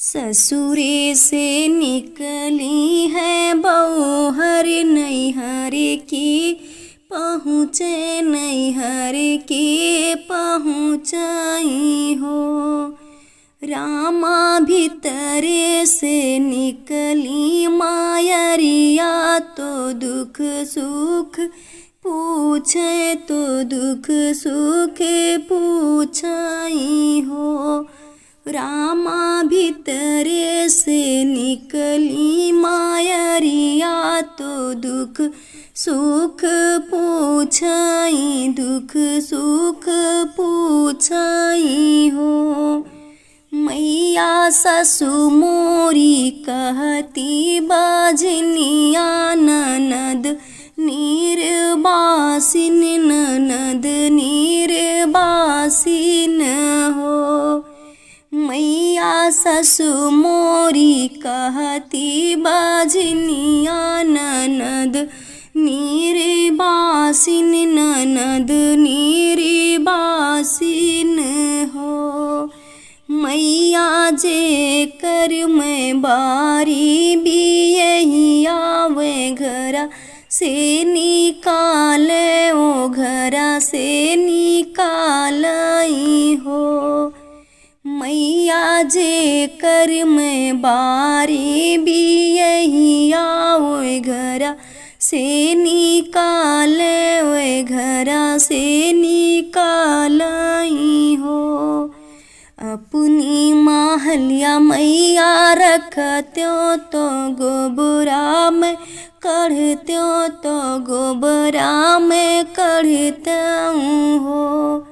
ससुरे से निकली है बहू हर नैहर की, पहुँचे नैहर की पहुँचाई हो। रामा भीतरे से निकली मायरिया, तो दुख सुख पूछे, तो दुख सुख पूछाई हो। रामा भीतरे से निकली मायरिया, तो दुख सुख पूछाई, दुख सुख पूछाई हो। मैया ससु मोरी कहती बाजनिया, ननद निर्बासिन, ननद निर्बासिन हो। मैया ससु मोरी कहती बाजनिया, ननद निर्बासिन, ननद निर्बासिन हो। मैया जे कर मैं बारी भी यही आवे, घरा से निकाले ओ, घरा से निकालाई हो। मैया जे कर मैं बारी भी यही आवे, घरा से निकाले वे, घरा से निकालाई हो। अपनी महलिया मैया रखत्यो, तो गोबरा में कढ़त्यो, तो गोबरा में कढ़त्यो हो।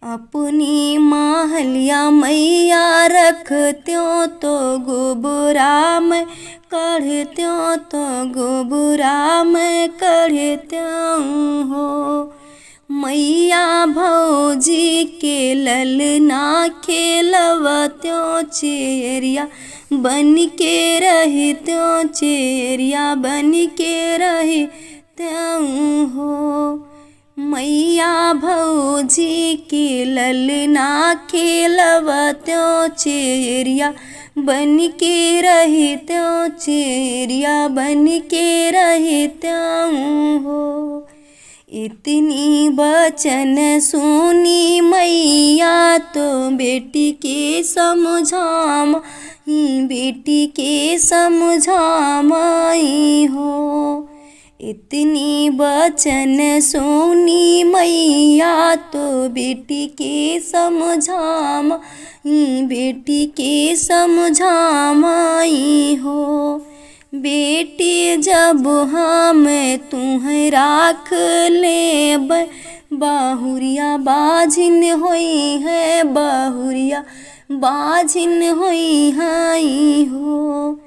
अपनी महलिया मैया रखत्यो, तो गोबरा में कढ़त्यो, तो गोबरा में कढ़त्यो हो। मैया भौजी के ललना खेलवत्यो, चेरिया बन के रहत्यो, चेरिया बन के रहत्यो हो। मैया भौजी के ललना खेलवत्यो, चेरिया बन के रहत्यो, चेरिया बन के रहत्यो हो। इतनी बचन सुनी मैया, तो बेटी के समझाम, बेटी के समझामाई हो। इतनी बचन सुनी मैया, तो बेटी के समझाम, बेटी के समझामाई हो। बेटी जब हम तुम्हें राख लेब, बाहुरिया बाझिन होई है, बाहुरिया बाझिन होई हाई हो।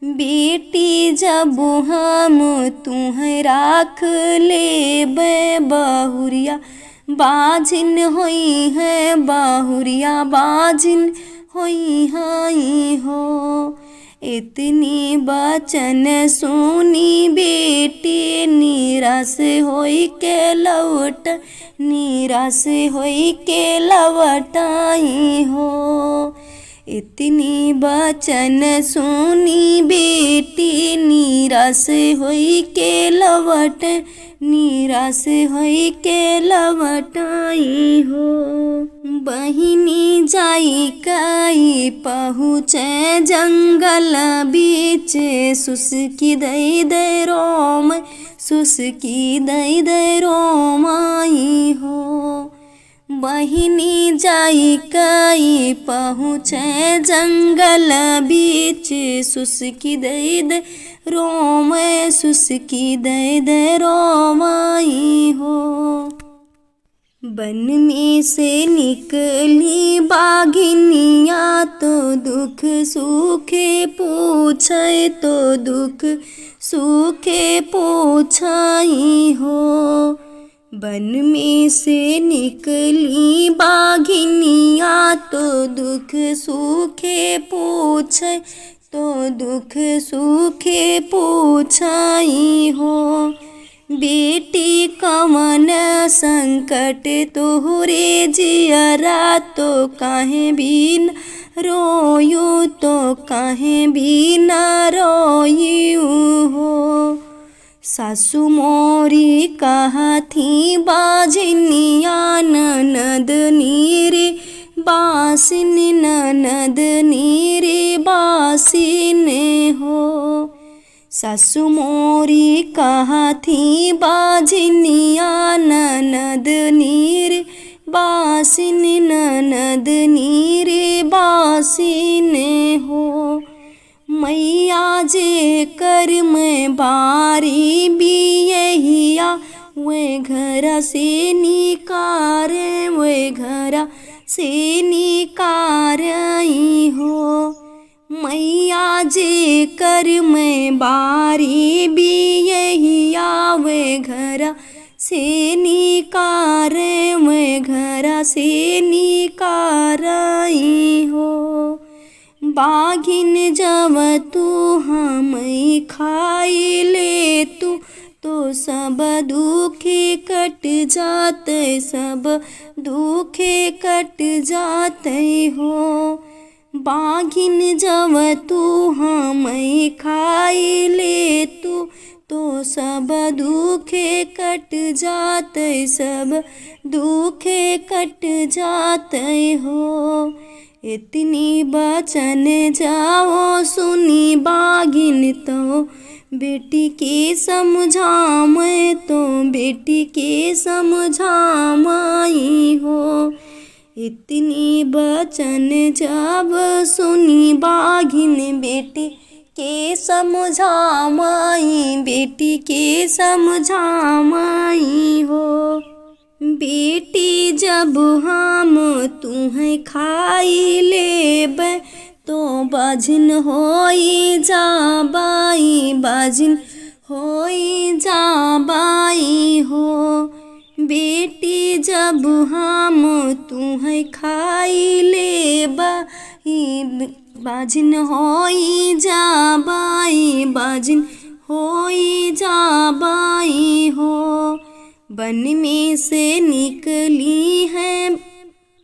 बेटी जब हम तुम्हें राख लेब, बाहुरिया बाझिन होई है, बाहुरिया बाझिन होई हाई हो। इतनी बचन सुनी बेटी, निराश होई के लौट, निराश होई के लौटाई हो। इतनी बचन सुनी बेटी, निराश होई के लौट, निराश होई के लौटाई हो। बहिनी जाई कई पहुँचे जंगल बीच, सुसकी दई दे रोम, सुसकी दई दे रोमाई हो। बहिनी जाई कई पहुँचे जंगल बीच, सुसकी दई दे रोम, सुसकी दई दे रोमाई हो। वन में से निकली बाघिनिया, तो दुख सुखे पूछे, तो दुख सुखे पूछाई हो। वन में से निकली बाघिनिया, तो दुख सुखे पूछे, तो दुख सुखे पूछाई हो। बेटी कवन संकट तोहरे जियरा तो काहे बिन रोयू तो काहे बिन रोयू हो। सासु मोरी कहा थी बाझनिया ननद नीरे बासिन ननद नीरे बासिन हो। सासु मोरी कहा थी बाझनिया ननद नीरे बासिन ननद नीरे बासिन हो। मैया जे कर में बारी बियहिया वे घरा से निकार वे घरा से निकारई हो। मैया जे कर में बारी बियहिया वे घरा से निकार वे घरा से निकारई हो। बाघिन जब तू हमें खाई ले तू तो सब दुखे कट जाते सब दुखे कट जाते हो। बाघिन जब तू हमें खाई ले तू तो सब दुखे कट जाते सब दुखे कट जाते हो। इतनी बचन जाओ सुनी बाघिन तो बेटी के समझा मैं तो बेटी के समझाई हो। इतनी बचन जब सुनी बाघिन बेटी के समझाई बेटी के समझाई हो। बेटी जब हम तुम्हें खाई लेब तो बाझिन होई जाबाई बाझिन होई जाबाई हो। बेटी जब हम तुम्हें खाई लेब बाझिन होई जाबाई बाझिन होई जाबाई हो। वन में से निकली है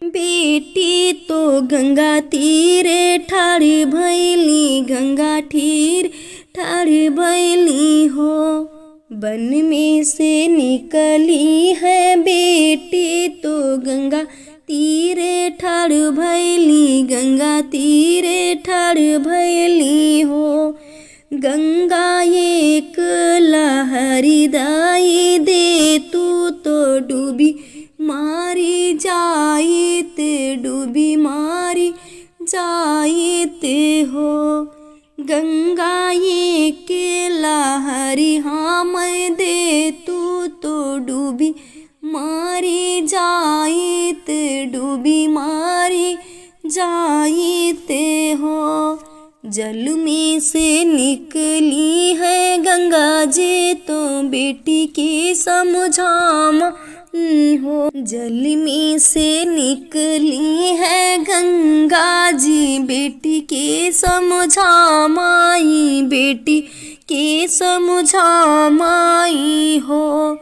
बेटी तो गंगा तीरे ठाड़ भैली गंगा तीर ठाड़ भैली हो। वन में से निकली है बेटी तो गंगा तीरे ठाड़ भैली गंगा तीरे ठाड़ भैली हो। गंगा एक लहरी दाई दे तू तो डूबी मारी जाइत डूबी मारी जाइत हो। गंगा एक लहरी हम दे तू तो डूबी मारी जाइत डूबी मारी जाइत हो। जल में से निकली है गंगा जी तो बेटी के समझामा हो। जल में से निकली है गंगा जी बेटी के समझामाई बेटी के समझामाई हो।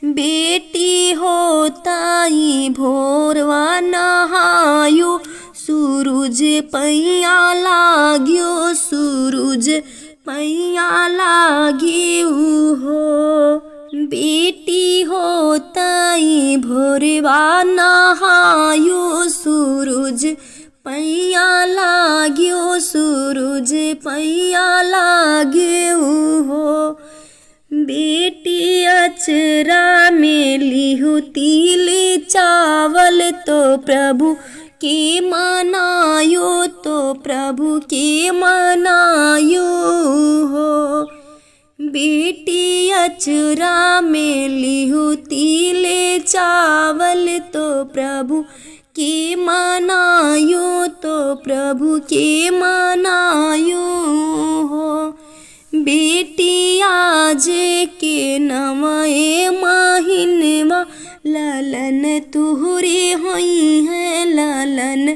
बेटी होताई भोरवा नहायो सूरज पैया लाग्यो सूरज पैया लाग्यो हो। बेटी होताई भोरवा नहायो सूरज पैया लाग्यो सूरज पैया लाग्यो हो। बेटी अचरा में लिहु तिल चावल तो प्रभु के मनायो तो प्रभु के मनायो हो। बेटी अचरा में लिहु तिल चावल तो प्रभु के मनायो तो प्रभु के मनायो हो। बेटी आज के नवाए माहिनवा लालन तुहरे होई है लालन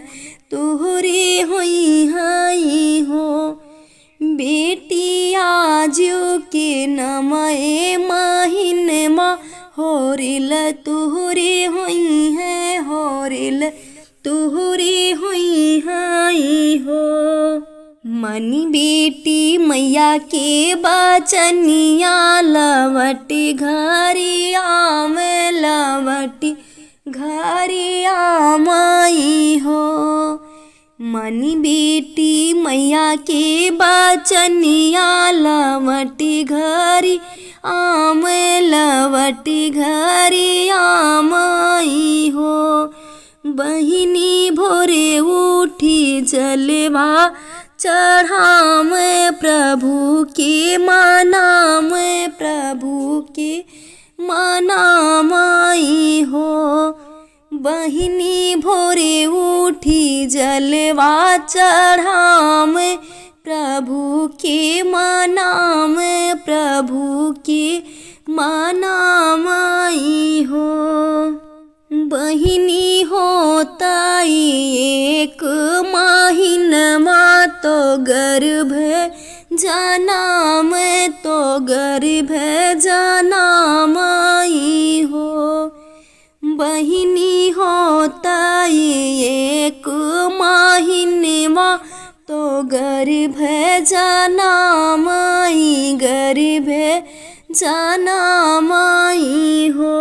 तुहरे होई हाई हो। बेटिया जो के नमय महिनमा होरिल तुहरे हुई है होरिल तुहरे हुई हाई हो। मनी बेटी मैया के बचनिया लवटी घरिया में लवटी घरिया माई हो। मनी बेटी मैया के बचनिया लवटी घरी आम लवटी घरी आमाई हो। बहिनी भोरे उठी जलवा चढ़ाम प्रभु के मनाम प्रभु के मनामाई हो। बहिनी भोरे उठी जलवा चढ़ाम प्रभु के मनाम प्रभु के मनामाई हो। बहिनी होताई एक महिनमा तो गर्भ जनाम तो गर्भ जनामाई हो। बहिनी होताई एक महिनमा तो गर्भ जनामाई गर्भ जनामाई हो।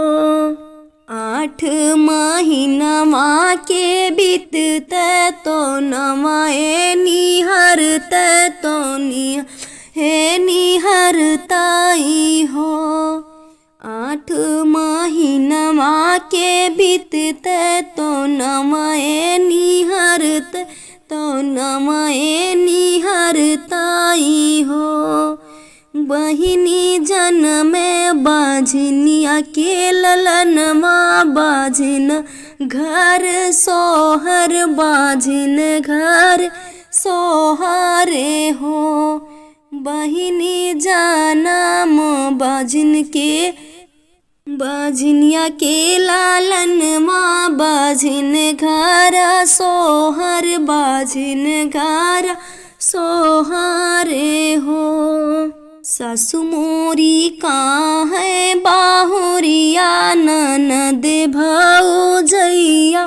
8 महीनमा के बीतते तो नमाए निहरते तो निहरताई हो। 8 महीनमा के बीतते तो नमाए निहरते तो नमाए निहरताई हो। बहिनी जनमे बाझनिया के ललनमा बाझिन घर सोहर बाझिन घर सोहरे हो। बहिनी जनम बाझिन के बाझनिया के लालनमा बाझिन घर सोहर बाझिन घर सोहरे हो। सासु मोरी कहाँ है बाहुरिया ननद भाऊजैया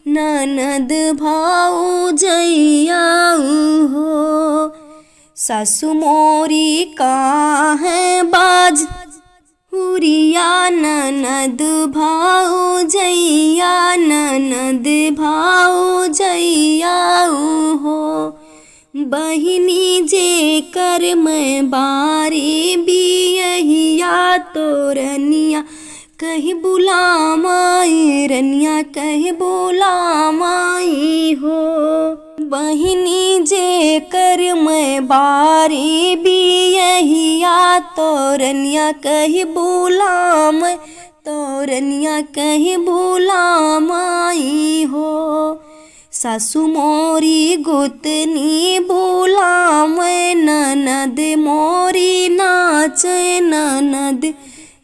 ननद भाऊजैया हो। सासु मोरी कहाँ है बाज हुरिया ननद भाऊजैया ननद भाऊजैया हो। बहिनी जे कर मैं बारी बियहिया तोरनिया कहीं बुलामाई रनिया कहीं बुलामाई हो। बहिनी जे कर मैं बारी बियहिया तोरनिया कहीं बुलाम तोरनिया कहीं बुलामाई हो। सासु मोरी गोतनी बुलाम ननद मोरी नाच ननद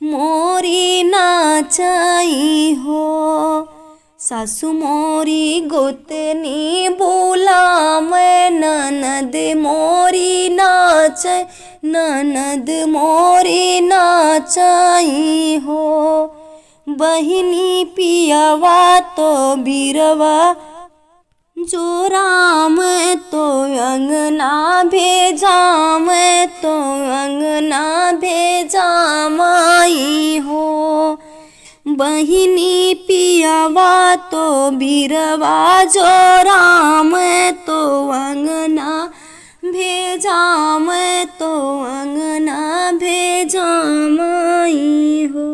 मोरी नाचाई हो। सासु मोरी गोतनी बुलाम ननद मोरी नाच ननद मोरी नाचाई हो। बहिनी पियावा तो बीरवा जोराम तो अंगना भेजाम तो अंगना भेजामाई हो। बहिनी पियावा तो बीरवा जोराम तो अंगना भेजाम तो अंगना भेजामाई हो।